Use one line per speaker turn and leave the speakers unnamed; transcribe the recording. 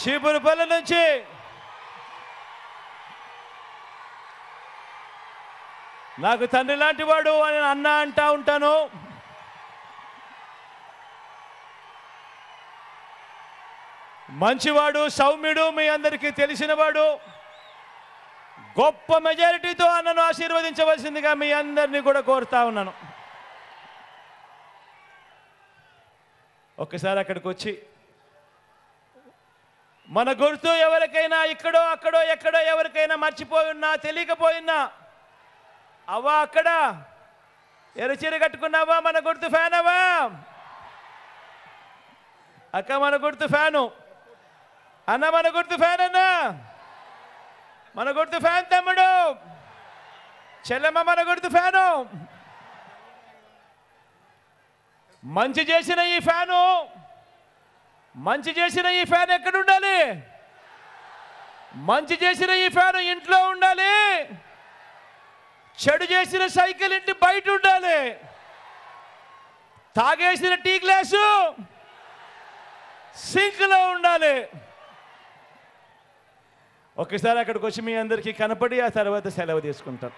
చీపురుపల్లి నుంచి నాకు తండ్రి లాంటి వాడు అని అన్న అంటా ఉంటాను. మంచివాడు, సౌమ్యుడు, మీ అందరికీ తెలిసినవాడు. గొప్ప మెజారిటీతో అన్నను ఆశీర్వదించవలసిందిగా మీ అందరినీ కూడా కోరుతా ఉన్నాను. ఒక్కసారి అక్కడికి వచ్చి మన గుర్తు ఎవరికైనా ఇక్కడో అక్కడో ఎక్కడో ఎవరికైనా మర్చిపోయినా తెలియకపోయినా, అవ్వా అక్కడ ఎర్రచీర కట్టుకున్నావా, మన గుర్తు ఫ్యాన్ అవ్వా, అక్క మన గుర్తు ఫ్యాను, అన్న మన గుర్తు ఫ్యాన్, అన్న మన గుర్తు ఫ్యాన్, తమ్ముడు చెల్లెమ్మ మన గుర్తు ఫ్యాను. మంచి చేసిన ఈ ఫ్యాను ఎక్కడ ఉండాలి? మంచి చేసిన ఈ ఫ్యాను ఇంట్లో ఉండాలి. చెడు చేసిన సైకిల్ ఇంటి బయట ఉండాలి. తాగేసిన టీ గ్లాసు సింక్లో ఉండాలి. ఒకసారి అక్కడికి వచ్చి మీ అందరికీ కనపడి ఆ తర్వాత సెలవు తీసుకుంటాం.